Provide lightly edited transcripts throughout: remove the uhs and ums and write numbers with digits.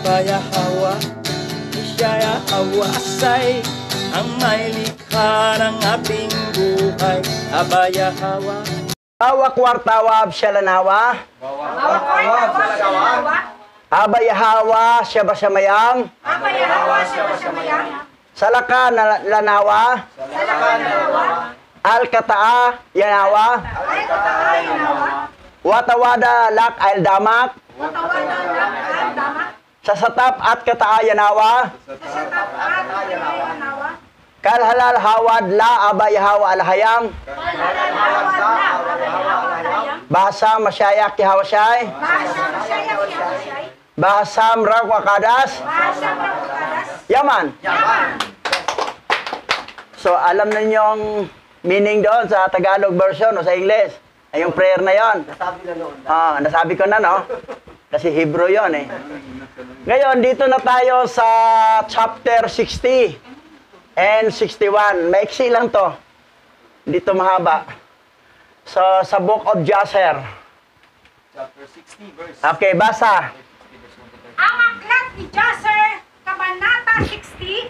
Abaya Hawa, Ishaya Hawasay, ang may likha ng ating buhay. Abaya Hawa. Tawa kwartawa absyalanawa. Abaya Hawa siya ba samayang? Abaya Hawa siya ba samayang? Salaka lanawa. Salaka nalawa. Al-kataa yanawa. Al-kataa yanawa. Watawada lak al-damak. Watawada lak al-damak. Sa satap at kataa yanawa. Sa satap at kataa yanawa. Kalhalal hawad la abaya hawa al-hayam. Kalhalal hawad la abaya hawa al-hayam. Bahasa masyayak hawasay. Bahasa masyayak hawasay. Bahasa mrawakadas. Bahasa mrawakadas. Yaman. Yaman. So alam niyo yung meaning doon sa Tagalog version o sa English. Ay yung prayer na yon. Nasabi na noon. Nasabi ko na, no? Kasi Hebrew yon eh. Ngayon, dito na tayo sa chapter 60 and 61. Maiksi lang to. Dito mahaba. So, sa book of Jasher. Chapter 60, verse. Okay, basa. Ang aklat ni Jasher, Kabanata 60,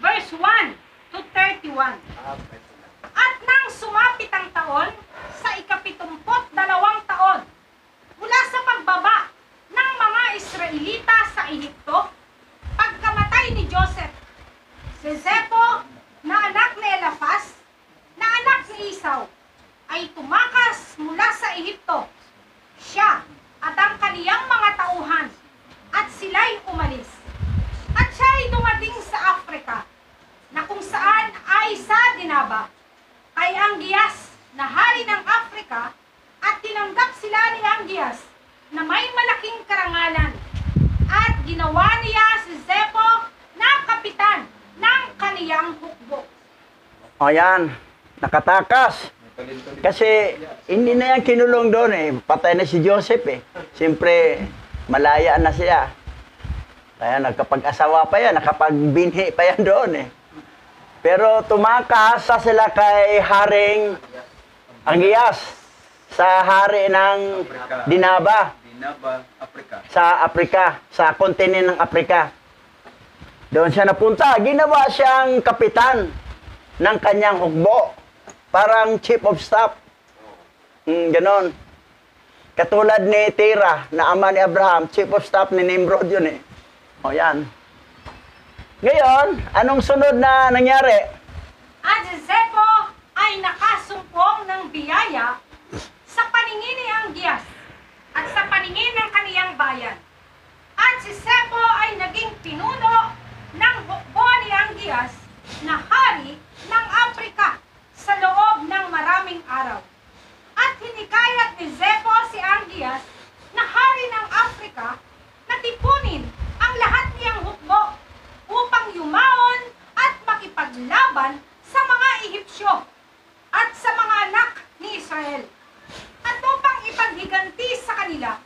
verse 1 to 31. At nang sumapit ang taon, sa ika-72 taon, mula sa pagbaba ng mga Israelita sa Ehipto, pagkamatay ni Joseph, si Zepo, na anak ni Elifaz, na anak ni Esau, ay tumakas mula sa Ehipto. Siya at ang kaniyang mga tauhan, at sila'y umalis. At siya ay dumating sa Afrika, na kung saan ay sa Dinaba, kay Angias na hari ng Afrika, at tinanggap sila ni Angias na may malaking karangalan, at ginawa niya si Zepo na kapitan ng kaniyang hukbo. O yan, nakatakas. Kasi hindi na yan kinulong doon eh. Patay na si Joseph eh. Siyempre, malaya na siya. Kaya nagkapag-asawa pa yan, nakapagbinhi pa yan doon eh. Pero tumakas sila kay Haring Angias sa hari ng Dinaba. Dinaba, Africa. Sa Afrika, sa kontinent ng Afrika. Doon siya napunta. Ginawa siyang kapitan ng kanyang hukbo. Parang chief of staff. Ganon. Katulad ni Tera, na ama ni Abraham, chief of staff ni Nimrod yun eh. O yan. Ngayon, anong sunod na nangyari? At si Zepo ay nakasumpong ng biyaya sa paningin ni Angias at sa paningin ng kaniyang bayan. At si Zepo ay naging pinuno ng hukbo ni Angias na hari ng Afrika sa loob ng maraming araw. At hinikayat ni Zepo si Angias na hari ng Afrika na tipunin ang lahat niyang hukbo upang yumaon at makipaglaban sa mga Ehipsyo at sa mga anak ni Israel, at upang ipaghiganti sa kanila,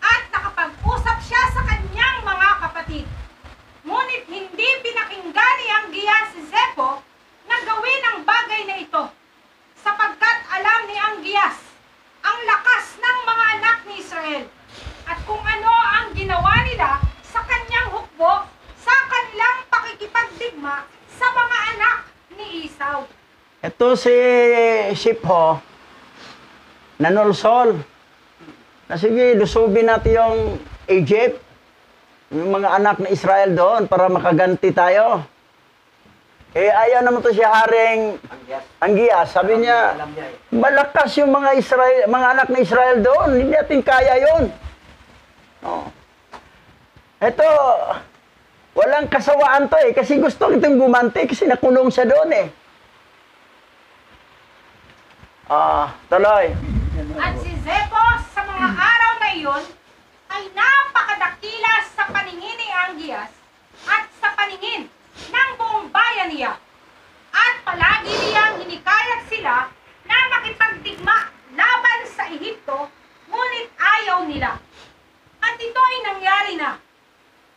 at nakapag-usap siya sa kanyang mga kapatid. Ngunit hindi pinakinggan ni Angias si Zepo na gawin ang bagay na ito, sapagkat alam ni Angias ang lakas ng mga anak ni Israel, at kung ano ang ginawa nila sa kanyang hukbo sa kanilang pakikipagdigma sa mga anak ni Esau. Ito si Shipho, nanulsol. Na sige, lusubin natin yung Egypt, yung mga anak ng Israel doon para makaganti tayo. Eh, ayaw naman to si Haring Angias. Sabi niya, malakas yung mga anak ng Israel doon. Hindi natin kaya yun. No. Ito, walang kasawaan to eh. Kasi gusto itong gumanti kasi nakulong siya doon eh. Tuloy. At si Zepo sa mga araw na iyon ay napakadakila sa paningin ni Angias at sa paningin ng buong bayan niya. At palagi niyang hinikayat sila na makipagdigma laban sa Ehipto, ngunit ayaw nila. At ito ay nangyari na.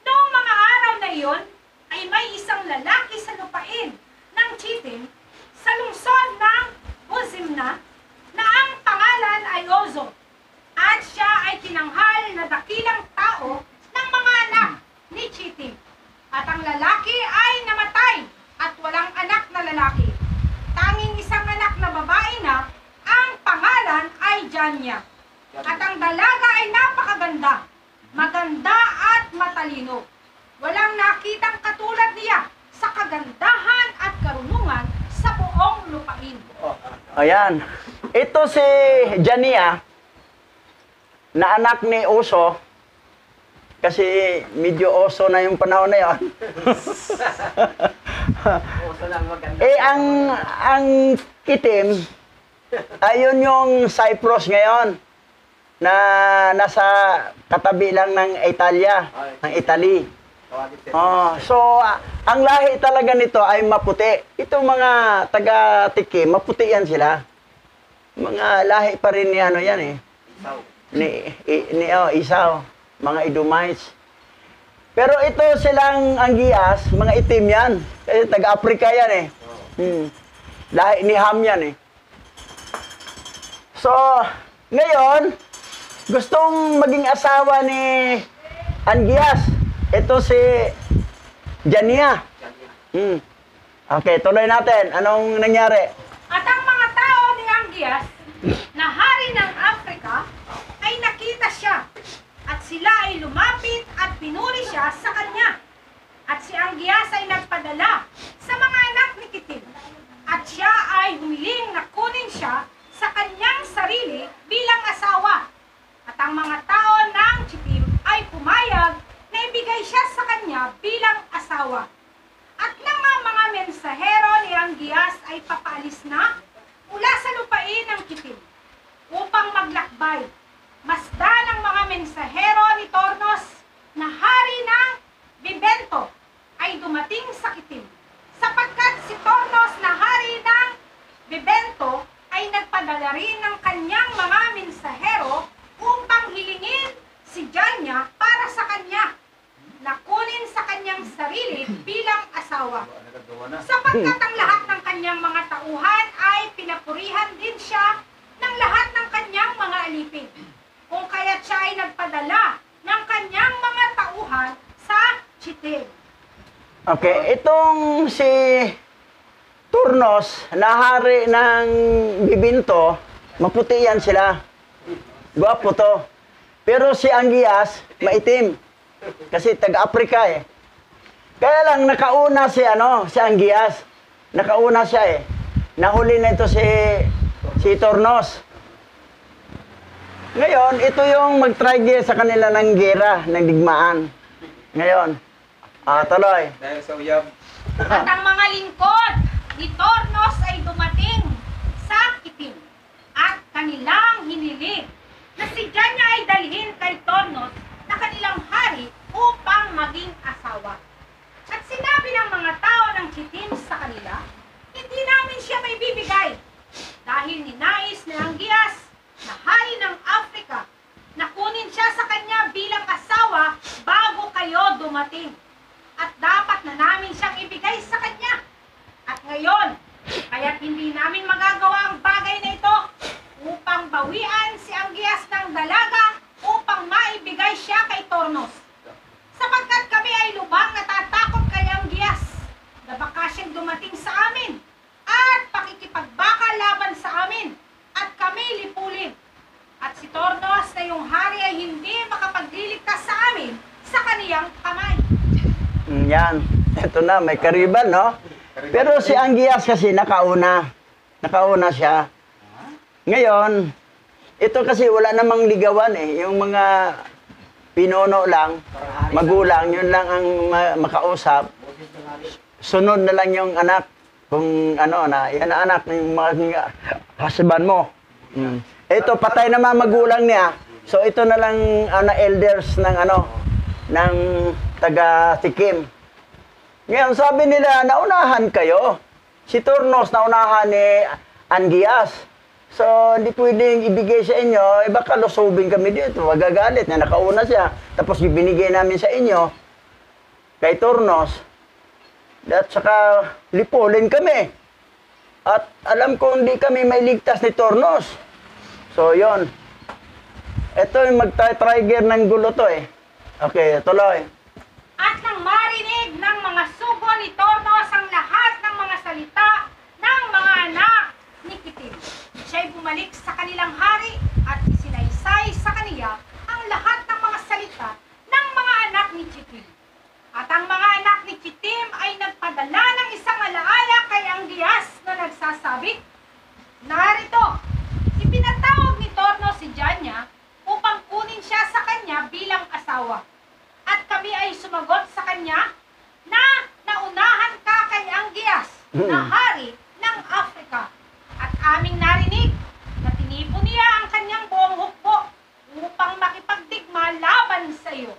Noong mga araw na iyon ay may isang lalaki sa lupain ng Chitim sa lungsod ng Buzimna na ang pangalan ay Ozo. At siya ay tinanghal na dakilang tao ng mga anak ni At ang lalaki ay namatay at walang anak na lalaki. Tanging isang anak na babae na, ang pangalan ay Janya. At ang dalaga ay napakaganda, maganda at matalino. Walang nakitang katulad niya sa kagandahan at karunungan sa buong lupain. Ayan. Ito si Jania, na anak ni Uso, kasi medyo oso na yung panahon na yon. Ang Kitim, ayun yung Cyprus ngayon, na nasa katabi lang ng Italia, ng Italy. So, ang lahi talaga nito ay maputi. Itong mga taga-Tiki, maputi yan sila. Mga lahi pa rin ni ano yan eh. Isaw. Mga Edomites. Pero ito silang Angias, mga itim yan. Kasi taga-Africa yan eh. Lahi ni Ham yan eh. So, ngayon, gustong maging asawa ni Angias. Ito si Jania. Okay, tuloy natin. Anong nangyari? At ang mga tao ni Angias, na hari ng Afrika, ay nakita siya. At sila ay lumapit at pinuri siya sa kanya. At si Angias ay nagpadala sa mga anak ni Kitim. At siya ay humiling na kunin siya sa kanyang sarili bilang asawa. At ang mga tao ng Kitim ay pumayag na ibigay siya sa kanya bilang asawa. At nang ang mga mensahero ni Angias ay papaalis na mula sa lupain ng Kitim upang maglakbay, masdan ang mga mensahero ni Tornos na hari ng Bibento ay dumating sa Kitim, sapagkat si Tornos na hari ng Bibento ay nagpadala rin ng kanyang mga mensahero upang hilingin si Janya para sa kanya, na kunin sa kanyang sarili bilang asawa. Sapagkat ang lahat ng kanyang mga tauhan ay pinapurihan din siya ng lahat ng kanyang mga alipin. Kung kaya't siya ay nagpadala ng kanyang mga tauhan sa Chitim. Okay, itong si Turnos, na hari ng Bibinto, maputi yan sila. Gwapo to. Pero si Angias, maitim. Kasi taga-Afrika eh. Kaya lang nakauna si Angias. Nakauna siya eh. Nahuli na ito si Turnos. Ngayon, ito yung mag-trigger sa kanila ng gera, ng digmaan. Ngayon, tuloy. Dahil sa uyab. At ang mga lingkod ni Tornos ay dumating sa Kitim at kanilang hiniling na si Janya ay dalhin kay Tornos na kanilang hari upang maging asawa. At sinabi ng mga tao ng Kitim sa kanila, hindi namin siya may bibigay dahil ninais ni Angias na hari ng Afrika na kunin siya sa kanya bilang asawa bago kayo dumating. At dapat na namin siyang ibigay sa kanya. At ngayon, kaya't hindi namin magagawa ang bagay na ito upang bawian si Angias ng dalaga upang maibigay siya kay Tornos. Sapagkat kami ay lubhang natatakot kay Angias na baka siyang dumating sa amin at pakikipagbaka laban sa amin at kami lipulin. At si Tornos na yung hari ay hindi makapagliligtas sa amin sa kaniyang kamay. Yan. Ito na, may kariban, no? Pero si Angias kasi nakauna. Nakauna siya. Ngayon, ito kasi wala namang ligawan eh. Yung mga pinuno lang, magulang, yun lang ang makausap. Sunod na lang yung anak. Kung yan ang anak ng mga husband mo. Ito, patay naman magulang niya. So ito na lang elders ng taga-Tikim. Ngayon, sabi nila, naunahan kayo. Si Turnos, naunahan ni Angias. So, hindi pwedeng ibigay sa inyo, baka lusubin kami dito, magagalit na nakauna siya. Tapos ibinigay namin sa inyo, kay Turnos, at saka lipulin kami. At alam ko hindi kami may ligtas ni Turnos. So, yon. Ito yung mag-trigger ng gulo to eh. Okay, tuloy. At nang marinig ng ni Tornos ang lahat ng mga salita ng mga anak ni Kitim. Siya'y bumalik sa kanilang hari at isinaysay sa kaniya ang lahat ng mga salita ng mga anak ni Kitim. At ang mga anak ni Kitim ay nagpadala ng isang alaala kay Angias na nagsasabi, "Narito, ipinatawag ni Tornos si Janya upang kunin siya sa kanya bilang asawa. At kami ay sumagot sa kanya na naunahan ka kay Angias na hari ng Afrika. At aming narinig na tinipon niya ang kanyang buong hukbo upang makipagdigma laban sa iyo.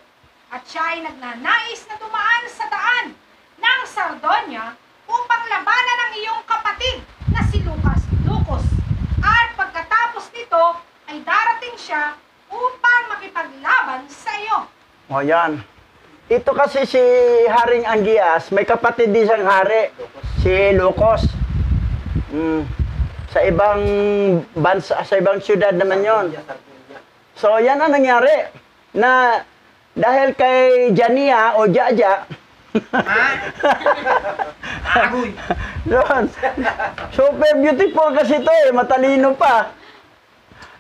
At siya ay nagnanais na dumaan sa daan ng Sardonia upang labanan ang iyong kapatid na si Lukos. At pagkatapos nito ay darating siya upang makipaglaban sa iyo." O yan. Ito kasi si Haring Angias, may kapatid din siyang hari, si Lukos. Sa ibang bansa, sa ibang syudad naman yon. So yan ang nangyari. Na dahil kay Jania o Jaja, yun. Super beautiful kasi ito eh, matalino pa.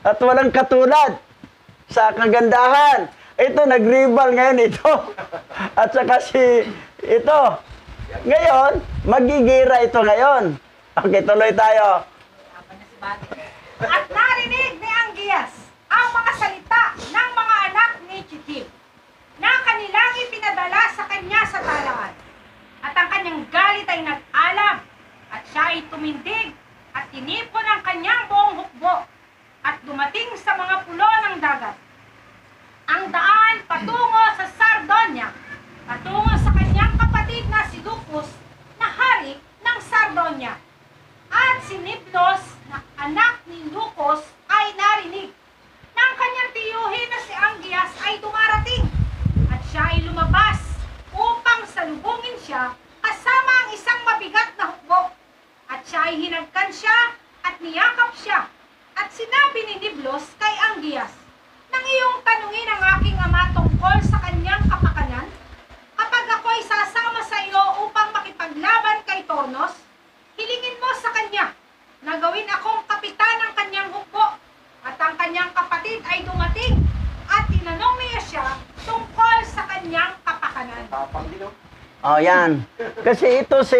At walang katulad sa kagandahan. Ito, nag-rival ngayon ito. At saka si ito. Ngayon, magigira ito ngayon. Okay, tuloy tayo. At narinig ni Angias ang mga salita ng mga anak ni Kitim na kanilang ipinadala sa kanya sa talaan. At ang kanyang galit ay nag-alam at siya ay tumindig at tinipon ang kanyang buong hukbo at dumating sa mga pulo ng dagat. Ang daan patungo sa Sardonia, patungo sa kanyang kapatid na si Lukos na hari ng Sardonia. At si Niblos na anak ni Lukos ay narinig na ang kanyang tiyuhin na si Angias ay dumarating. At siya ay lumabas upang salubungin siya kasama ang isang mabigat na hukbo. At siya ay hinagkan siya at niyakap siya. At sinabi ni Niblos kay Angias, "Nang iyong tanungin ang aking ama tungkol sa kanyang kapakanan, kapag ako'y sasama sa iyo upang makipaglaban kay Tornos, hilingin mo sa kanya na gawin akong kapitan ng kanyang hukbo." At ang kanyang kapatid ay dumating at tinanong niya siya tungkol sa kanyang kapakanan. O yan. Kasi ito si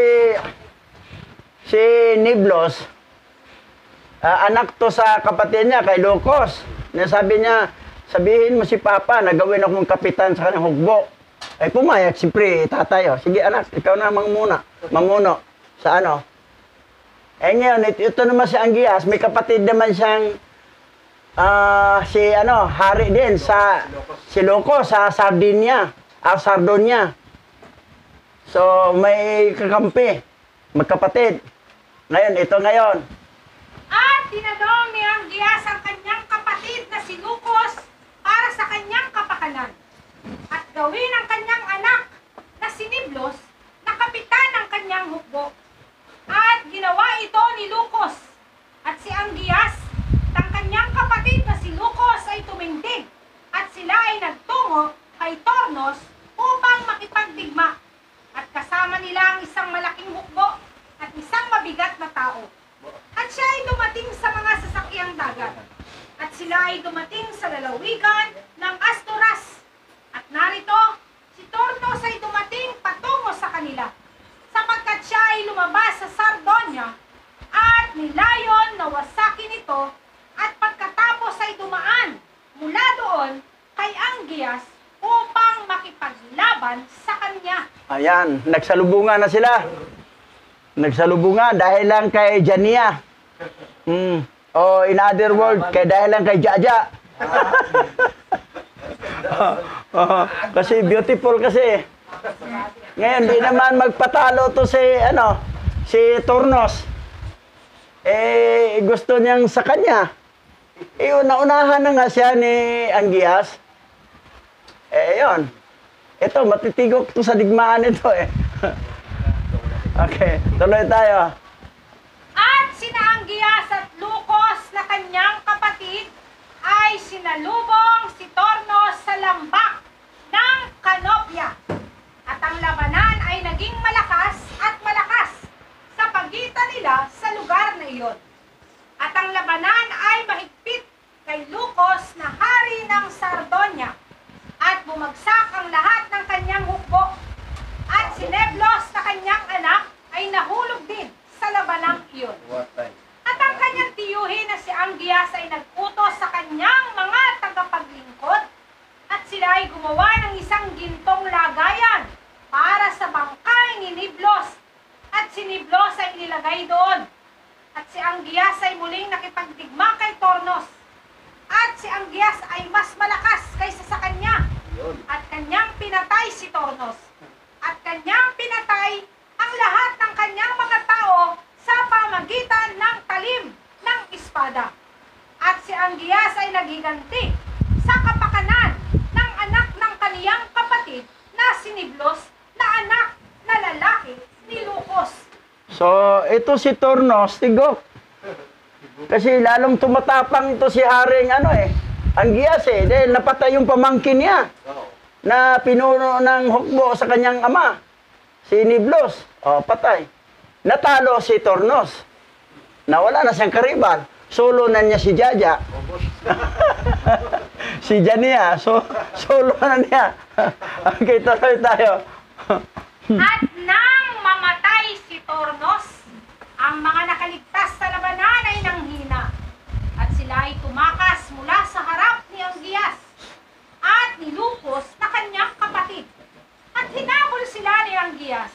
Niblos, anak to sa kapatid niya, kay Lukos. Sabi niya, sabihin mo si Papa na gawin akong kapitan sa kanyang hukbo. Ay pumayag, siyempre, tatay. O, sige anak, ikaw na mamuno sa ano. Eh ngayon, ito naman si Angias, may kapatid naman siyang hari din si Lukos sa Sardonia. So may kakampi, magkapatid. Ngayon, ito ngayon. At tinanong ni Angias ang kanyang kapatid na si Lukos para sa kanyang kapakanan. At gawin ang kanyang anak na si Niblos na kapitan ng kanyang hukbo. At ginawa ito ni Lukos. At si Angias at ang kanyang kapatid na si Lukos ay tumindig. At sila ay nagtungo kay Tornos upang makipagdigma. At kasama nila ang isang malaking hukbo at isang mabigat na tao. At siya ay dumating sa mga sasakyang dagat. At sila ay dumating sa lalawigan ng Astoras. At narito, si Tornos ay dumating patungo sa kanila, sapagkat siya ay lumabas sa Sardonia at nilayon na wasakin ito, at pagkatapos ay dumaan mula doon kay Angias upang makipaglaban sa kanya. Ayan, nagsalubungan na sila. Nagsalubungan dahil lang kay Jania. O in other word, dahil lang kay Jaja. Kasi beautiful kasi. Ngayon, di naman magpatalo to si Tornos. Gusto niyang sa kanya. Naunahan na nga siya ni Angias. Yun. Ito, matitigok to sa digmaan ito Okay, tuloy tayo. At sina Angias at Lukos na kanyang kapatid ay sinalubong si Tornos sa lambak ng Canopia. At ang labanan ay naging malakas Niblos ay nilagay doon. At si Angias ay muling nakipagdigma kay Tornos. At si Angias ay mas malakas kaysa sa kanya. At kanyang pinatay si Tornos. At kanyang pinatay ang lahat ng kanyang mga tao sa pamagitan ng talim ng espada. At si Angias ay nagiganti sa kapakanan ng anak ng kaniyang kapatid na si Niblos na anak na lalaki ni Lukos. So, ito si Tornos, tigok. Kasi lalong tumatapang ito si Haring Angias dahil napatay yung pamangkin niya na pinuno ng hukbo sa kanyang ama, si Niblos. Patay. Natalo si Tornos. Nawala na siyang karibal. Solo na niya si Jaja. Si Jania. Solo na niya. Okay, tuloy tayo. At nang mamatay si Tornos, ang mga nakaligtas sa labanan ay nanghina. At sila ay tumakas mula sa harap ni Angias at ni Lukos na kanyang kapatid. At hinabol sila ni Angias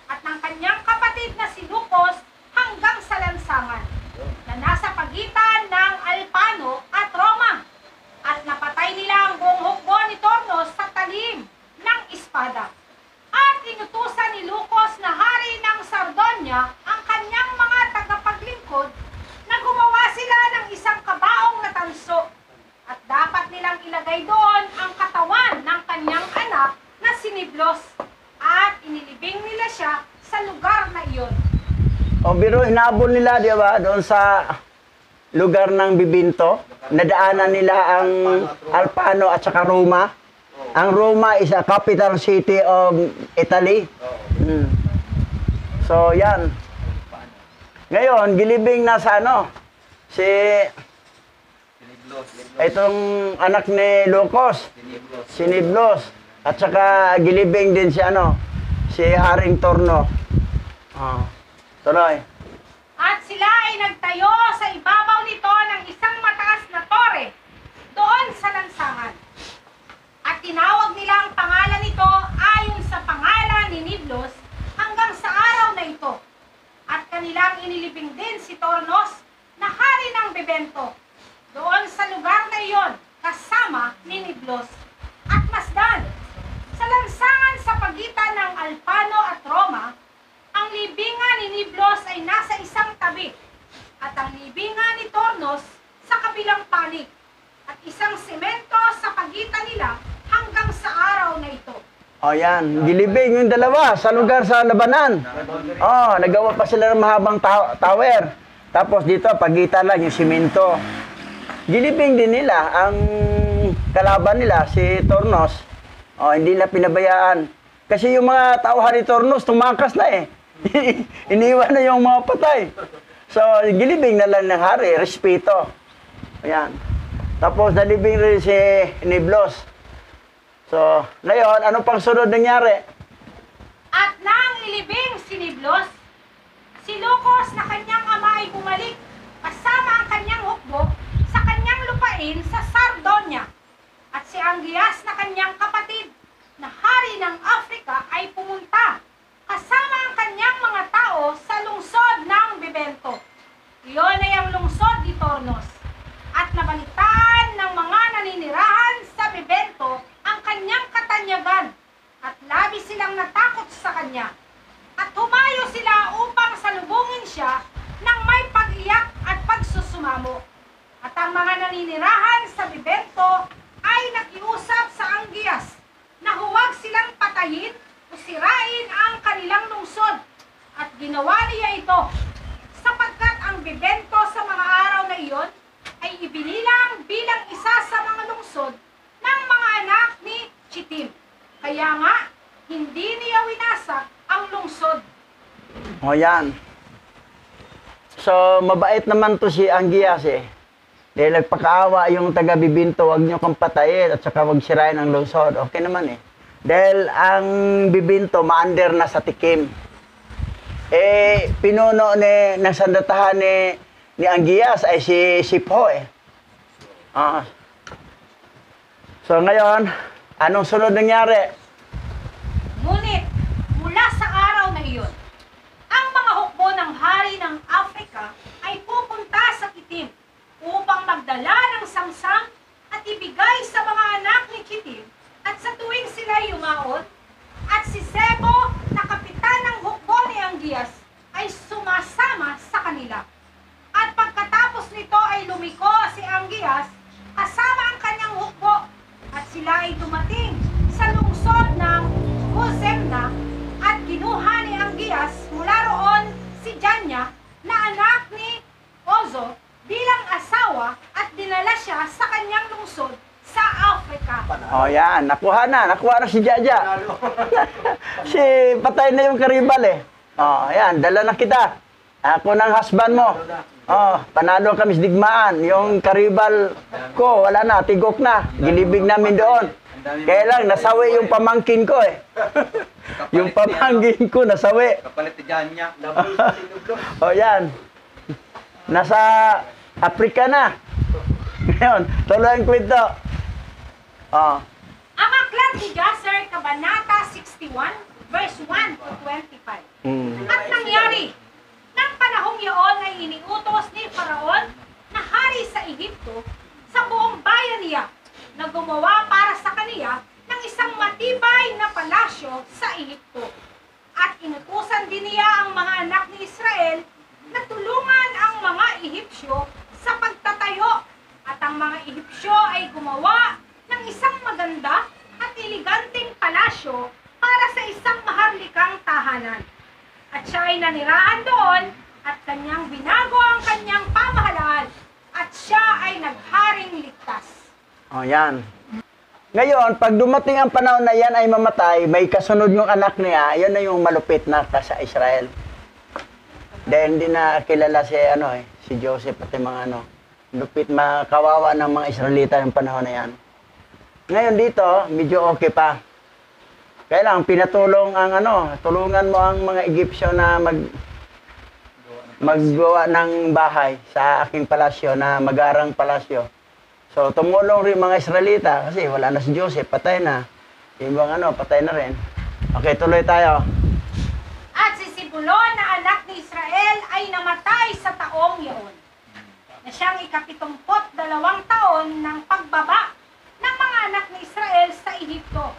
at ng kanyang kapatid na si Lukos hanggang sa lansangan na nasa pagitan ng Alpano at Roma. At napatay nila ang buong hukbo ni Tornos sa talim ng espada. At inutusan ni Lukos na hari ng Sardonia ang kanyang mga tagapaglingkod na gumawa sila ng isang kabaong na tanso. At dapat nilang ilagay doon ang katawan ng kanyang anak na si Niblos. At inilibing nila siya sa lugar na iyon. Biro, hinabol nila, di ba, doon sa lugar ng Bibinto. Nadaanan nila ang Alpano at saka Roma. Ang Roma is a capital city of Italy. So, yan. Ngayon, gilibing na sa si itong anak ni Lukos, si Niblos. At saka gilibing din si Haring Torno. Tuloy. At sila ay nagtayo sa ibabaw nito ng isang mataas na tore doon sa lansangan. At tinawag nila ang pangalan nito ayon sa pangalan ni Niblos hanggang sa araw na ito. At kanilang inilibing din si Tornos na hari ng Bibento doon sa lugar na iyon kasama ni Niblos at Masdan. Sa lansangan sa pagitan ng Alpano at Roma, ang libingan ni Niblos ay nasa isang tabi at ang libingan ni Tornos sa kabilang panig at isang semento sa pagitan nila hanggang sa araw na ito. Yan. Gilibing yung dalawa sa lugar sa labanan. Nagawa pa sila ng mahabang tower. Tapos dito, pagitan lang yung simento. Gilibing din nila ang kalaban nila, si Tornos. Hindi na pinabayaan. Kasi yung mga tauhan ni Tornos, tumakas na Iniwan na yung mga patay. So, gilibing na lang ng hari, respeto. Ayan. Tapos, nalibing rin si Niblos. So, ngayon, ano pang sunod nangyari? At nang ilibing si Niblos, si Lukos na kanyang ama ay bumalik kasama ang kanyang hukbo sa kanyang lupain sa Sardonia. At si Angias na kanyang kapatid na hari ng Afrika ay pumunta kasama ang kanyang mga tao sa lungsod ng Bibento. Iyon ay ang lungsod ni Tornos. At nabalitaan ng mga naninirahan sa Bibento ang kanyang katanyagan at labis silang natakot sa kanya. At humayo sila upang salubungin siya ng may pag-iyak at pagsusumamo. At ang mga naninirahan sa Bibento ay nakiusap sa Angias na huwag silang patayin o sirain ang kanilang lungsod. At ginawa niya ito sapagkat ang Bibento sa mga araw na iyon ay ibinilang bilang isa sa mga lungsod ng mga anak ni Chittim. Kaya nga, hindi niya winasak ang lungsod. Yan. So, mabait naman to si Angias Dahil nagpakaawa yung taga-Bibinto, huwag nyo kang patayin at saka huwag sirain ang lungsod. Okay naman Dahil ang Bibinto, maander na sa tikim. Pinuno ng sandatahan ni Angias ay si Sipho So ngayon, anong sunod nangyari? Ngunit, mula sa araw na iyon, ang mga ng hari ng Afrika ay pupunta sa Kitim upang magdala ng samsam at ibigay sa mga anak ni Kitim. At sa tuwing sila yumaon, at si Zebo na kapitan ng hukbo ni Angias ay sumasama sa kanila. At pagkatapos nito ay lumiko si Angias kasama ang kanyang hukbo at sila ay dumating sa lungsod ng Huzemna at kinuha ni Angias mula roon si Janya na anak ni Ozo bilang asawa at dinala siya sa kanyang lungsod sa Afrika. Oh, yan. Nakuha na si Jaja. Si patay na yung karibal eh. Oh, yan. Dala na kita. Ako ng husband mo. Oh, panalo kami sa digmaan. Yung karibal ko, wala na. Tigok na. Ginibig namin doon. Kaya lang, nasawi yung pamangkin ko eh. Yung pamangkin ko, nasawi. Kapalit dyan niya. Oh, yan. Nasa Afrika na. Ngayon, tuloy ang kwento. Oh. Ang aklat ni Jasher, Kabanata 61, verse 1 to 25. At nangyari, ng panahong iyon ay iniutos ni Faraon na hari sa Ehipto sa buong bayan niya na gumawa para sa kaniya ng isang matibay na palasyo sa Ehipto. At inutusan din niya ang mga anak ni Israel na tulungan ang mga Ehipsyo sa pagtatayo. At ang mga Ehipsyo ay gumawa ng isang maganda at eleganteng palasyo para sa isang maharlikang tahanan. At siya ay nanirahan doon at kanyang binago ang kanyang pamahalaan at siya ay nagharing ligtas. Oh, yan. Ngayon, pag dumating ang panahon na yan ay mamatay, may kasunod yung anak niya, yun na yung malupit na sa Israel. Dahil hindi na kilala si Joseph at yung mga lupit makawawa ng mga Israelita yung panahon na yan. Ngayon dito, medyo okay pa. Kaya lang, pinatulong ang tulungan mo ang mga Egyptyo na maggawa ng bahay sa aking palasyo na magarang palasyo. So, tumulong rin mga Israelita kasi wala na si Joseph, patay na. Yung mga patay na rin. Okay, tuloy tayo. At si Zebulon na anak ni Israel ay namatay sa taong iyon, na siyang 72 taon ng pagbaba ng mga anak ni Israel sa Ehipto.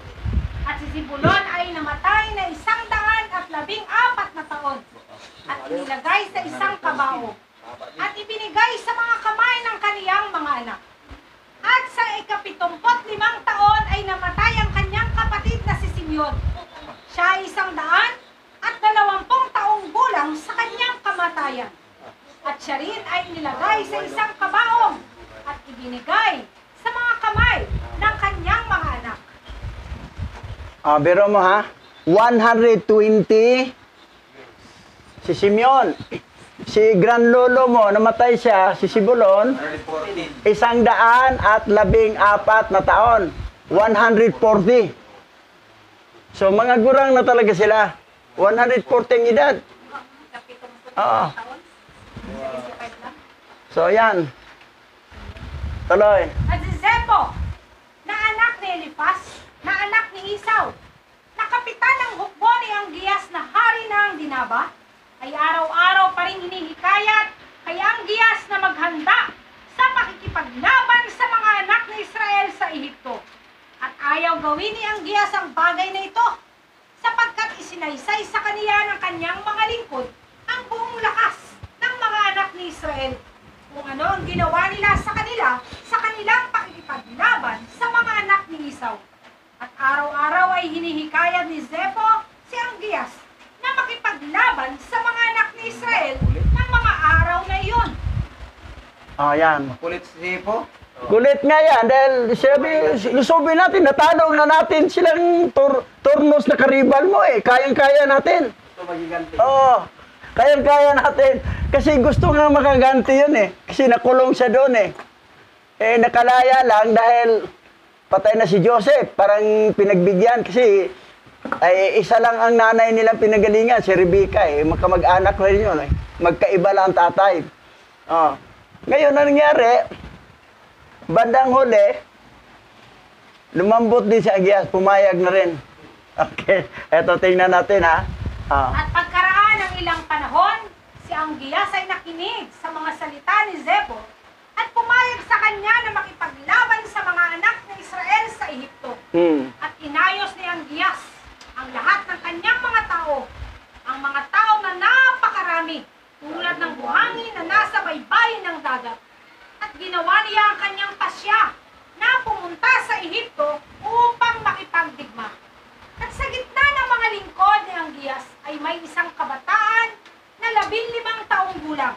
At si Zebulon ay namatay na 114 na taon at inilagay sa isang kabao at ibinigay sa mga kamay ng kaniyang mga anak. At sa 75 taon ay namatay ang kanyang kapatid na si Simeon. Siya ay 120 taong gulang sa kanyang kamatayan. At siya rin ay nilagay sa isang kabaong at ibinigay sa mga kamay ng kanyang mga anak. Biro mo ha, 120 si Simeon. Si Granlolo mo, namatay siya, si Zebulon, 114 na taon. 140. So mga gurang na talaga sila. 140 ang edad. Oo. So yan. Tuloy. At si Zebo, na anak ni Elifaz, na anak ni Isaw, na kapitan ng hukbo ni Angias na hari ng Dinaba, ay araw-araw pa rin hinihikayat kay Angias na maghanda sa pakikipaglaban sa mga anak ni Israel sa Ehipto. At ayaw gawin ni Angias ang bagay na ito, sapagkat isinaysay sa kaniya ng kanyang mga lingkod ang buong lakas ng mga anak ni Israel, kung ano ang ginawa nila sa kanilang pakikipaglaban sa mga anak ni Isaw. At araw-araw ay hinihikayat ni Zebo si Angias na makipaglaban sa mga anak ni Israel ng mga araw na iyon. Yan. Kulit si Zebo. Kulit nga yan, dahil lusobin natin, natanong na natin silang turnos na karibal mo eh. Kayang-kaya natin. Oo, kayang-kaya natin. Kasi gusto nga makaganti yun eh. Kasi nakulong siya doon eh. Nakalaya lang dahil patay na si Joseph. Parang pinagbigyan kasi isa lang ang nanay nilang pinagalingan, si Rebecca eh. Magkamag-anak rin yun eh. Magkaiba lang ang tatay. Ngayon, ang nangyari, bandang huli, lumambot din si Angias, pumayag na rin. Okay, eto tingnan natin ha. At pagkaraan ng ilang panahon, ang Giyas ay nakinig sa mga salita ni Zepho at pumayag sa kanya na makipaglaban sa mga anak ng Israel sa Ehipto. At inayos ni ang Giyas ang lahat ng kanyang mga tao, ang mga tao na napakarami, tulad ng buhangin na nasa baybayin ng dagat. At ginawa niya ang kanyang pasya na pumunta sa Ehipto upang makipagdigma. At sa gitna ng mga lingkod ni Angias ay may isang kabataan na 15 taong gulang,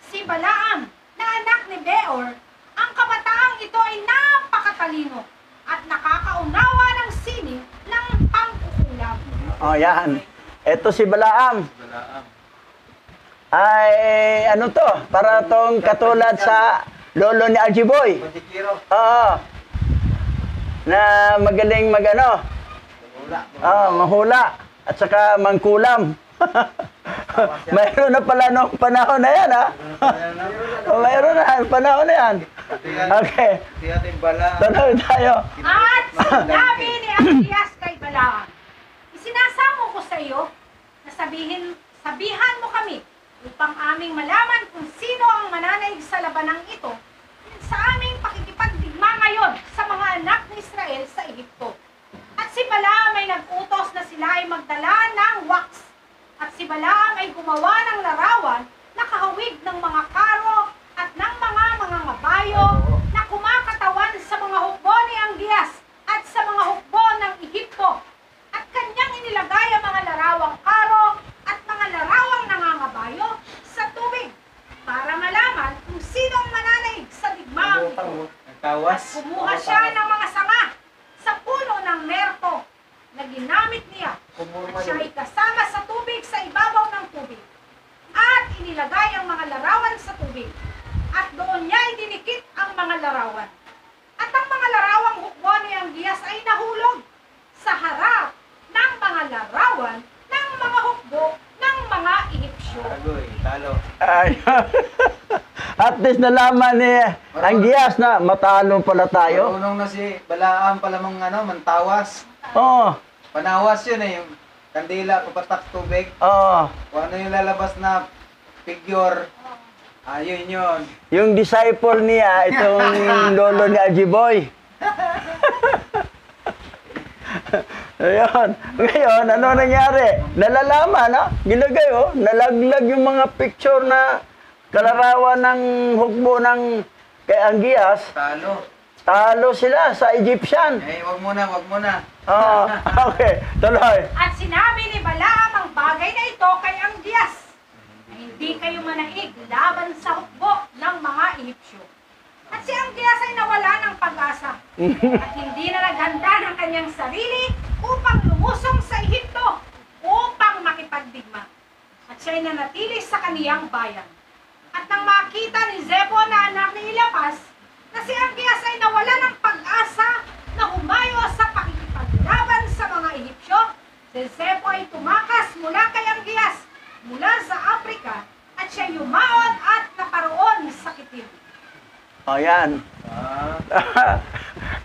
si Balaam, na anak ni Beor. Ang kabataang ito ay napakatalino at nakakaunawa ng sining ng pangkukulam. Oh, yan. Ito si Balaam. Balaam. Ay, ano to? Para tong katulad sa lolo ni Aljiboy. Kontikiro. Oo. Na magaling magano. Mahula. At saka mangkulam. Mayroon na pala nung panahon na yan, ha? Mayroon na, panahon na yan. Okay. Tuloy tayo. At sinabi ni Angias kay Balaam, isinasamo ko sa iyo na sabihan mo kami upang aming malaman kung sino ang mananaig sa labanang ito sa aming pakikipagdigma ngayon sa mga anak ni Israel sa Ehipto. At si Balaam ay nag-utos na sila ay magdala ng wax. At si Balaam ay gumawa ng larawan na kahawig ng mga karo at ng mga ngabayo na kumakatawan sa mga hukbo ni Angias at sa mga hukbo ng Ehipto. At kanyang inilagay ang mga larawang karo at mga larawang nangangabayo sa tubig para malaman kung sino ang mananaig sa digmaang ito. At kumuha siya ng mga sanga sa puno ng merto na ginamit niya at siya ay kasama sa tubig sa ibabaw ng tubig at inilagay ang mga larawan sa tubig at doon niya idinikit ang mga larawan at ang mga larawang hukbo ni Angias ay nahulog sa harap ng mga larawan ng mga hukbo ng mga Ehipsyo. Talo. At least nalaman ni Angias na matalo pala tayo. Marunong na si Balaam pala mantawas. Oo. Panawas yun eh, yung kandila, papatak tubig. Oo. Kung ano yung lalabas na figure, ayun yun. Yung disciple niya, itong lolo ni Aljiboy. Ayun. Ngayon, ano nangyari? Nalalaman, no? Gilagay, oh. Nalaglag yung mga picture na kalarawan ng hukbo ng kay Angias. Talo. Talo sila sa Egyptian. Eh, wag muna. Oo. Okay, tuloy. At sinabi ni Balaam ang bagay na ito kay Angias na hindi kayo manaig laban sa hukbo ng mga Ehipsyo. At si Angias ay nawala ng pag-asa at hindi na naghanda ng kanyang sarili upang lumusong sa Ehipto upang makipagdigma. At siya ay nanatili sa kaniyang bayan. At nang makita ni Zepho na anak ni Eliphaz na si Angias ay nawala ng pag-asa na humayo sa pakikipaglaban sa mga Ehipsyo, si Zepho ay tumakas mula kay Angias mula sa Afrika at siya yumaon at naparoon sa Kitim. O, yan.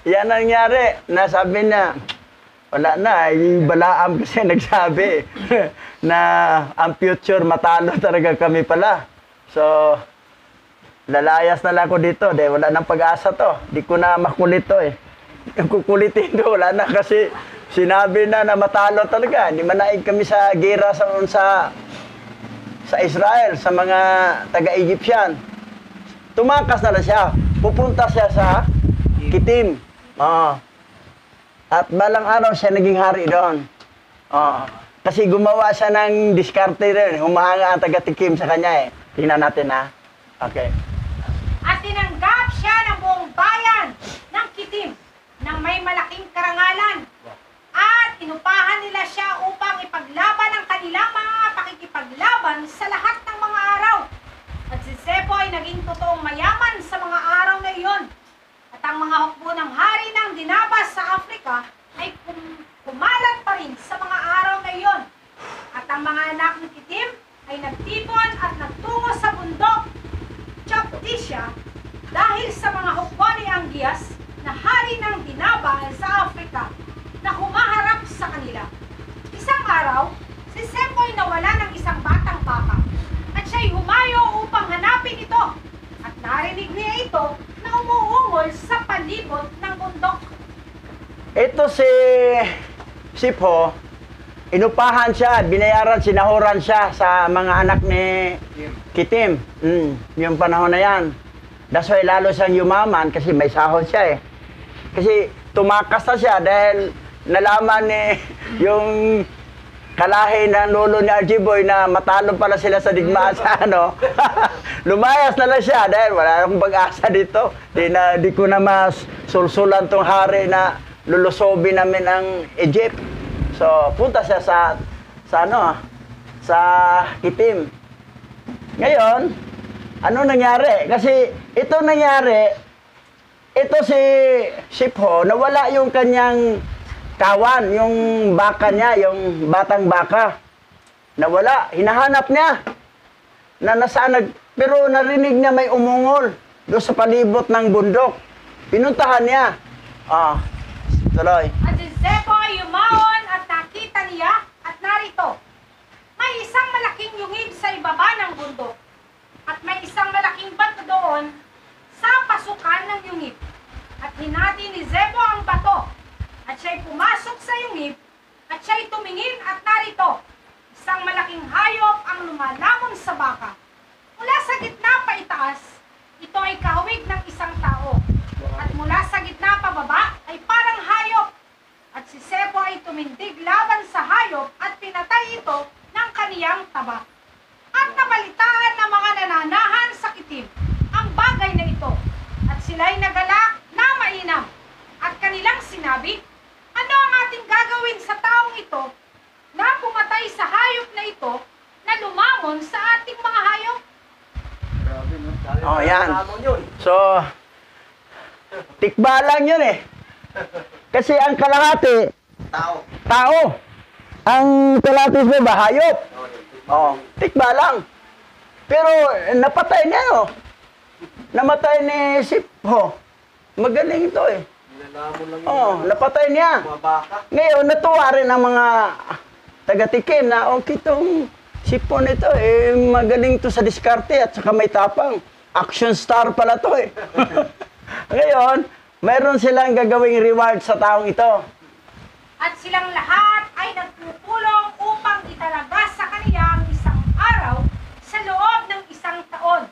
Yan ang nangyari. Nasabi na, wala na. Yung Balaam kasi nagsabi na ang future matalo talaga kami pala. So, lalayas na lang ako dito. Dahil wala nang pag-asa to. Di ko na makulit to eh. Yung kukulitin ko, wala na kasi sinabi na matalo talaga. Hindi manaig kami sa gera sa Israel, sa mga taga-Egyptian. Tumakas na lang siya. Pupunta siya sa Kitim. At balang araw siya naging hari doon. Kasi gumawa siya ng diskarte rin. Humahanga ang taga-Tikim sa kanya eh. Tingnan natin ha. Okay. At tinanggap siya ng buong bayan ng Kitim ng may malaking karangalan. At inupahan nila siya upang ipaglaban ang kanilang mga pakikipaglaban sa lahat ng mga araw. At si Zepho ay naging totoong mayaman sa mga araw na iyon. At ang mga hukbo ng hari ng Dinabas sa Afrika ay kumalat pa rin sa mga araw na iyon. At ang mga anak ng Kitim ay nagtipon at nagtungo sa bundok, narinig niya ito na umuungol sa palibot ng bundok. Ito si Sipho, inupahan siya, binayaran, sinahuran siya sa mga anak ni Kitim. Yung panahon na yan. That's why lalo siyang yumaman kasi may sahod siya eh. Kasi tumakas na siya dahil nalaman ni yung kalahi ng lolo ni RG Boy na matalo pala sila sa digmaan sa ano. Lumayas na lang siya dahil wala akong pag-asa dito. Di ko na masulsulan tong hari na lulusobin namin ang Egypt. So, punta siya sa Kitim. Ngayon, ano nangyari? Kasi ito nangyari, ito si Sipho, nawala yung kanyang kawan, yung baka niya, yung batang baka. Nawala, hinahanap niya. Pero narinig niya may umungol doon sa palibot ng bundok. Pinuntahan niya. Tuloy. At si Zepho ay yumaon at nakita niya at narito, may isang malaking yungib sa ibaba ng bundok at may isang malaking bato doon sa pasukan ng yungib. At hinati ni Zepho ang bato at siya'y pumasok sa yungib at siya'y tumingin at narito, isang malaking hayop ang lumalamon sa baka. Mula sa gitna pa itaas, ito ay kahawig ng isang tao. At mula sa gitna pababa ay parang hayop. At si Zepho ay tumindig laban sa hayop at pinatay ito ng kaniyang taba. At nabalitaan ng mga nananahan sa Kitim ang bagay na ito. At sila'y nagalak na mainam. At kanilang sinabi, ano ang ating gagawin sa taong ito na pumatay sa hayop na ito na lumamon sa ating mga hayop? Yan. So, tikba lang yun eh. Kasi ang kalahati, tao. Ang kalahati ba, hayop. Tikba lang. Pero napatay niya, no? Namatay ni Sipho. Magaling ito eh. Napatay niya. Ngayon, natuwa rin ang mga taga-tikim na, itong Sipho nito eh, magaling to sa diskarte at saka may tapang. Action star pala to eh. Ngayon, mayroon silang gagawing reward sa taong ito. At silang lahat ay nagpupulong upang italaga sa kaniya ang isang araw sa loob ng isang taon.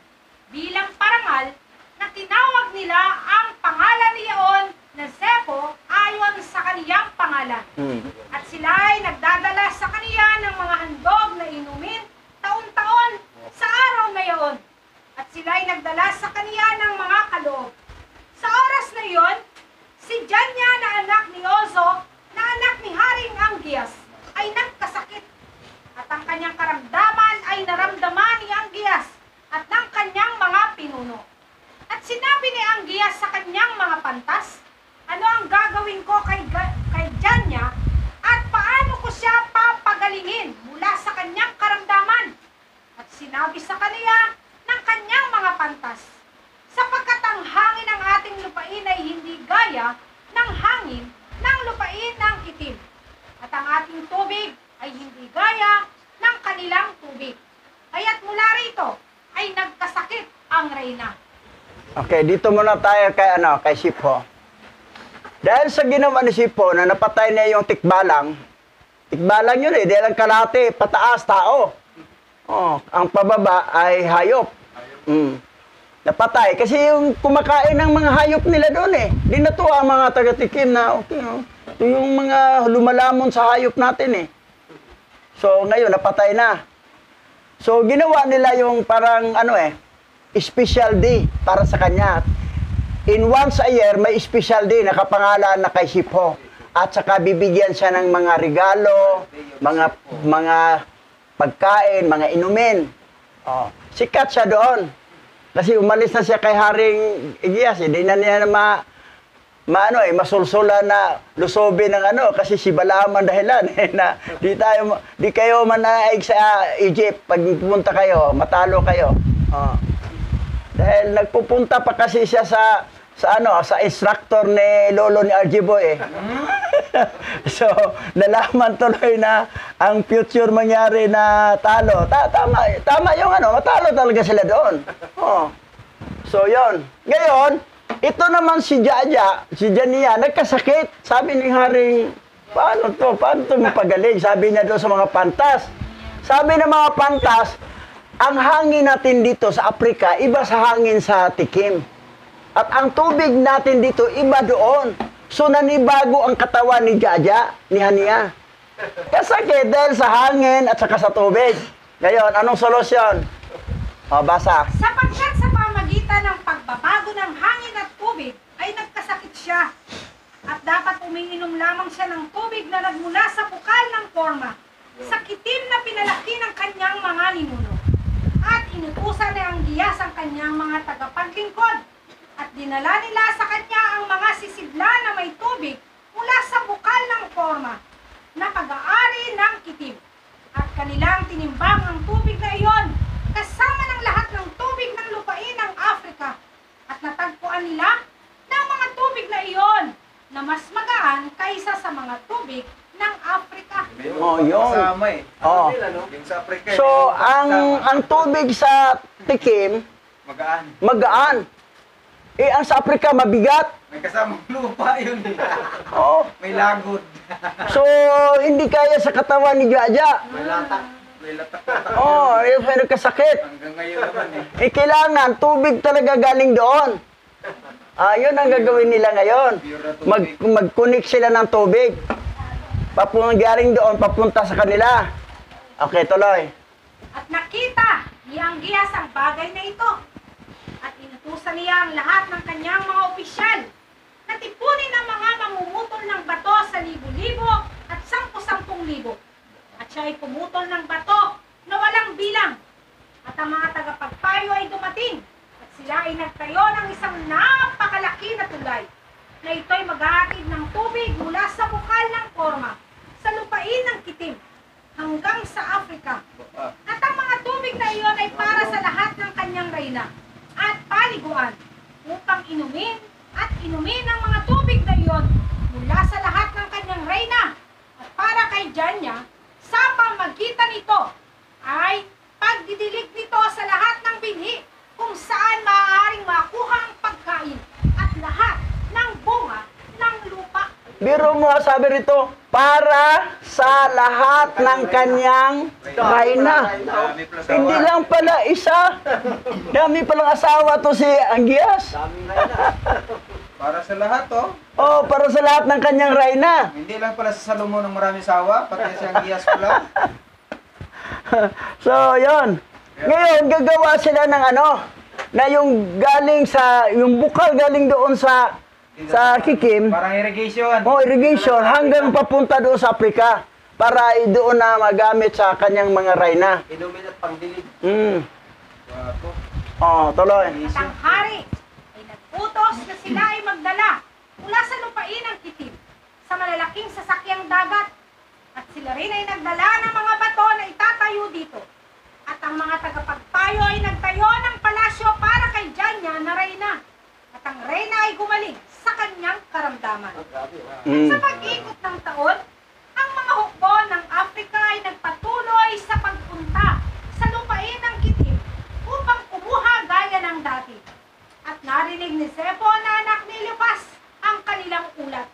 Bilang parangal na tinawag nila ang pangalan niyaon na Zepho ayon sa kaniyang pangalan. At sila ay nagdadala sa kaniya ng mga handog na inumin taon-taon sa araw na iyon. At sila ay nagdala sa kaniya ng mga kaloob. Sa oras na iyon, si Janya na anak ni Ozo, na anak ni Haring Anggias, ay nagkasakit. At ang kanyang karamdaman ay naramdaman ni Anggias at ng kanyang mga pinuno. At sinabi ni Anggias sa kanyang mga pantas, ano ang gagawin ko kay Janya at paano ko siya papagalingin mula sa kanyang karamdaman? At sinabi sa kaniya ng kanyang mga pantas, sapagkat ang hangin ng ating lupain ay hindi gaya ng hangin ng lupain ng Kitim. At ang ating tubig ay hindi gaya ng kanilang tubig. Kaya't mula rito ay nagkasakit ang reyna. Okay, dito muna tayo kay Sipho. Dahil sa ginawa ni Sipho na napatay niya yung tikbalang yun eh, dahil ang kalahati, pataas, tao. Ang pababa ay hayop. Napatay. Kasi yung kumakain ng mga hayop nila doon eh. Di natuwa ang mga taga-tikim na, ito yung mga lumalamon sa hayop natin eh. So, ngayon, napatay na. So, ginawa nila yung parang, special day para sa kanya. In once a year, may special day, nakapangalan na kay Sipho. At saka bibigyan siya ng mga regalo, mga pagkain, mga inumin. Sikat siya doon. Kasi umalis na siya kay Haring Anggias, hindi na niya masulsulan na lusobin ng kasi si Balaam ang dahilan na di kayo manaig sa Egypt pag pupunta kayo, matalo kayo. Dahil nagpupunta pa kasi siya sa instructor ni lolo ni RG Boy eh. So, nalaman tuloy na ang future mangyari na talo. Tama yung matalo talaga sila doon. So, yon. Ngayon, ito naman si Jaja, si Jania, nagkasakit. Sabi ni Haring, paano to? Paano to mapagaling? Sabi niya doon sa mga pantas. Sabi ng mga pantas, ang hangin natin dito sa Afrika, iba sa hangin sa Tikim. At ang tubig natin dito, iba doon. So, nanibago ang katawan ni Jaja, ni Hania. Kasakit dahil sa hangin at saka sa tubig. Ngayon, anong solusyon? O, basa. Sapagkat sa pamagitan ng pagbabago ng hangin at tubig ay nagkasakit siya. At dapat umiinom lamang siya ng tubig na nagmula sa bukal ng forma, sa kitim na pinalaki ng kanyang mga ninuno. At inutusan ni Angias ang kanyang mga tagapaglingkod. At dinala nila sa kanya ang mga sisidla na may tubig mula sa bukal ng forma, na pag-aari ng kitim. At kanilang tinimbang ang tubig na iyon, kasama ng lahat ng tubig ng lupain ng Afrika. At natagpuan nila na ang mga tubig na iyon na mas magaan kaysa sa mga tubig ng Afrika. Oh, yun. Kasama eh. Oh. Yung sa Afrika. So, ang tubig sa Tikim, Magaan. magaan. Eh, ang sa Afrika, mabigat. May kasamang lupa yun eh. Oh. May lagod. So, hindi kaya sa katawan ni Jaja. May latak. May latak-latak. Oh, yung may nagkasakit. Hanggang ngayon naman eh. Eh, kailangan, tubig talaga galing doon. Yun ang gagawin nila ngayon. Mag-connect sila ng tubig. Galing doon, papunta sa kanila. Okay, tuloy. At nakita ni Angias ang bagay na ito. At inutusan niya ang lahat ng kanyang mga opisyal na tipunin ang mga mamumutol ng bato sa libo-libo at 10,000. At siya ay pumutol ng bato na walang bilang. At ang mga tagapagpayo ay dumating. At sila ay nagtayo ng isang napakalaki na tulay na ito'y maghahatid ng tubig mula sa bukal ng forma sa lupain ng kitim hanggang sa Afrika. At ang mga tubig na iyon ay para sa lahat ng kanyang reyna at paliguan upang inumin at inumin ang mga tubig na iyon mula sa lahat ng kanyang reyna at para kay Janya sa pamagitan nito ay pagdidilig nito sa lahat ng binhi kung saan maaaring makuha ang pagkain at lahat ng bunga ng lupa. Biro mo, sabi rito, para sa lahat ng kanyang reyna. Dami plus Hindi awa. lang pala isa. Dami palang asawa to si Angias. Para sa lahat oh. Oh, para sa lahat ng kanyang reyna. Hindi lang pala sa Salomon ng maraming sawa, pati si Angias ko lang. So, yon. Ngayon, gagawa sila ng na yung galing yung bukal galing doon sa Kikim, Parang irrigation. irrigation, hanggang papunta doon sa Afrika para doon na magamit sa kanyang mga reyna. Inumin at pangdilig. Wapo. Oh, tuloy. At ang hari ay nag-utos na sila ay magdala mula sa lupain ng kitim sa malalaking sasakyang dagat. At sila rin ay nagdala ng mga bato na itatayo dito. At ang mga tagapagpayo ay nagtayo ng palasyo para kay Janya na reyna. At ang reyna ay gumaling sa kanyang karamdaman. At sa pag-ikot ng taon, ang mga hukbo ng Afrika ay nagpatuloy sa pagpunta sa lupain ng kitim upang kumuha gaya ng dati. At narinig ni Zepho na anak ni Eliphaz ang kanilang ulat.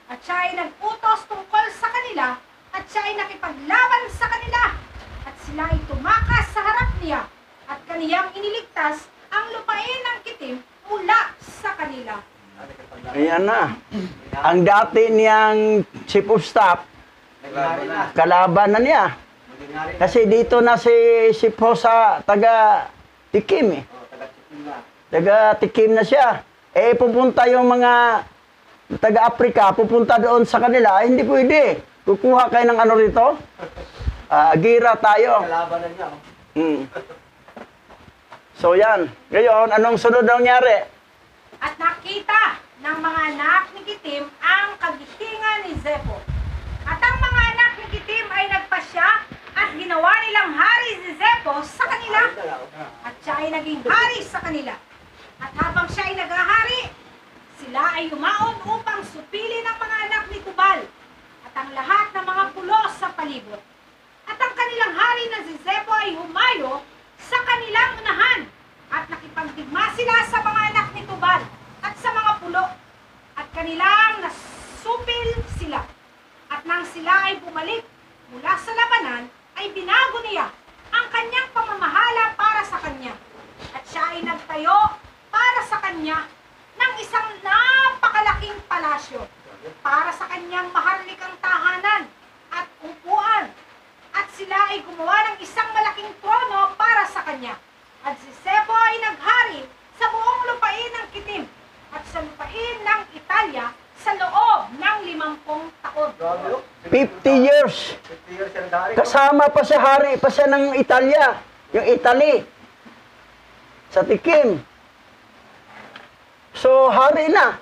At siya ay nag-utos tungkol sa kanila at siya ay nakipaglaban sa kanila. At sila ay tumakas sa harap niya at kaniyang iniligtas ang lupain ng kitim mula sa kanila. Ayan na. Ang dati niyang chief of staff, kalaban na niya. Kasi dito na si Po sa taga-Tikim eh. Taga-Tikim na siya. Eh, pupunta yung mga taga-Afrika, pupunta doon sa kanila, hindi pwede. Kukuha kayo ng rito? Gira tayo. Kalabanan niya. So yan. Ngayon, anong sunod na nangyari? At nakita ng mga anak ni Kitim ang kagitingan ni Zepho. At ang mga anak ni Kitim ay nagpasya at ginawa nilang hari si Zepho sa kanila. At siya ay naging hari sa kanila. At habang siya ay naghahari, sila ay yumaon upang supili ng mga anak ni Tubal at ang lahat ng mga pulos sa palibot. At ang kanilang hari na si Zepho ay humayo sa kanilang unahan at nakipagdigma sila sa mga anak ni Tubal at sa mga pulo, at kanilang nasupil sila. At nang sila ay bumalik mula sa labanan, ay binago niya ang kanyang pamamahala para sa kanya. At siya ay nagtayo para sa kanya ng isang napakalaking palasyo para sa kanyang maharlikang tahanan at upuan. At sila ay gumawa ng isang malaking trono para sa kanya. At si Sebo ay naghari sa buong lupain ng Kitim at sa lupain ng Italia sa loob ng 50 taon. 50 years. 50 years siya nag-hari. Kasama pa siya, hari pa siya ng Italia. Yung Italy. Sa Tikim. So, hari na.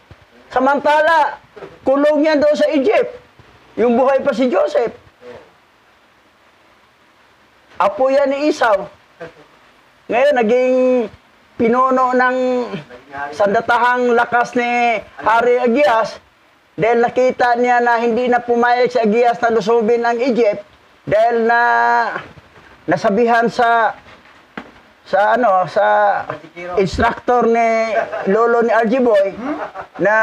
Samantala, kulong niya doon sa Egypt. Yung buhay pa si Joseph. Apo yan ni Esau. Ngayon, naging pinuno ng sandatahang lakas ni Hari Agias dahil nakita niya na hindi na pumayag si Agias na lusubin ang Egypt dahil na nasabihan sa instructor ni lolo ni RG Boy na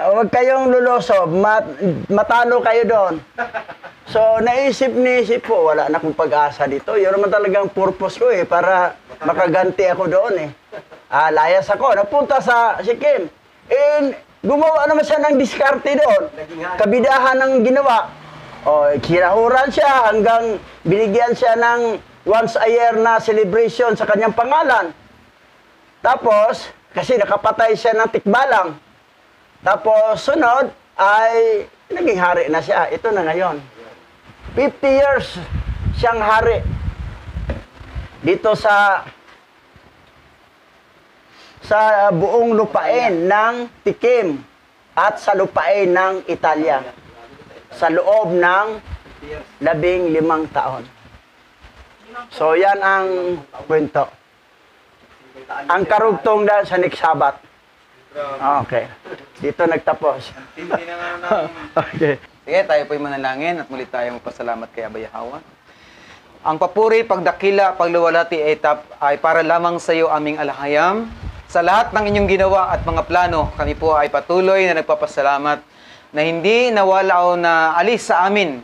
huwag kayong lulusob, matalo kayo doon. So, naisip ni Sipo, wala na akong pag-asa dito. Yun naman talagang purpose ko para makaganti ako doon layas ako. Napunta sa Sikkim. Gumawa naman siya ng diskarte doon. Kabidahan ng ginawa. Kinahuran siya hanggang binigyan siya ng once a year na celebration sa kanyang pangalan. Tapos, kasi nakapatay siya ng tikbalang. Tapos, sunod ay naging hari na siya. Ito na ngayon. 50 years siyang hari dito sa buong lupain ng Tikim at sa lupain ng Italia sa loob ng 15 taon. So yan ang kwento. Ang karugtong dahil sa next Sabbath. Okay. Dito nagtapos. Okay. Sige, tayo po'y manalangin at muli tayo magpasalamat kay Abba Yahweh. Ang papuri, pagdakila, pagluwalhati ay para lamang sa iyo aming alahayam. Sa lahat ng inyong ginawa at mga plano, kami po ay patuloy na nagpapasalamat na hindi nawala o na alis sa amin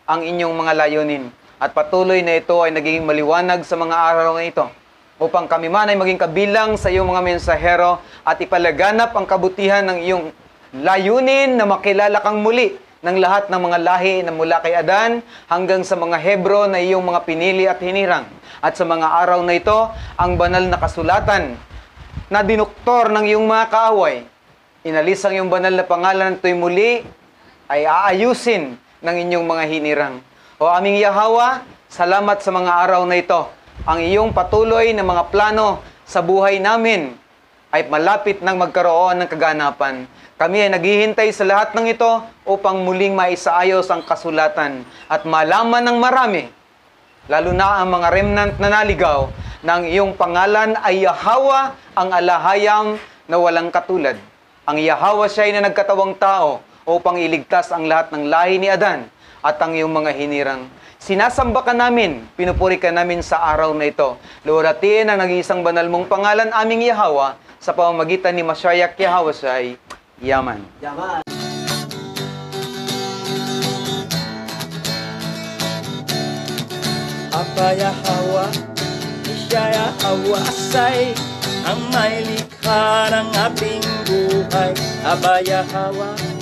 ang inyong mga layunin. At patuloy na ito ay naging maliwanag sa mga araw na ito upang kami man ay maging kabilang sa iyong mga mensahero at ipalaganap ang kabutihan ng iyong layunin na makilala kang muli ng lahat ng mga lahi na mula kay Adan hanggang sa mga Hebro na iyong mga pinili at hinirang. At sa mga araw na ito, ang banal na kasulatan na dinuktor ng iyong mga kaaway, inalis ang iyong banal na pangalan at ito'y muli ay aayusin ng inyong mga hinirang. O aming Yahweh, salamat sa mga araw na ito. Ang iyong patuloy na mga plano sa buhay namin ay malapit nang magkaroon ng kaganapan. Kami ay naghihintay sa lahat ng ito upang muling maisaayos ang kasulatan at malaman ng marami, lalo na ang mga remnant na naligaw, na ang iyong pangalan ay Yahweh, ang alahayam na walang katulad. Ang Yahweh siya ay na nagkatawang tao upang iligtas ang lahat ng lahi ni Adan at ang iyong mga hinirang. Sinasamba ka namin, pinupuri ka namin sa araw na ito. Luwalhatiin ang nag-iisang banal mong pangalan aming Yahweh sa pamamagitan ni Mashiach Yahawashi. Yaman. Yaman. Apa Yahweh, siya Yahweh say ang may likha ng ating buhay. Aba Yahweh,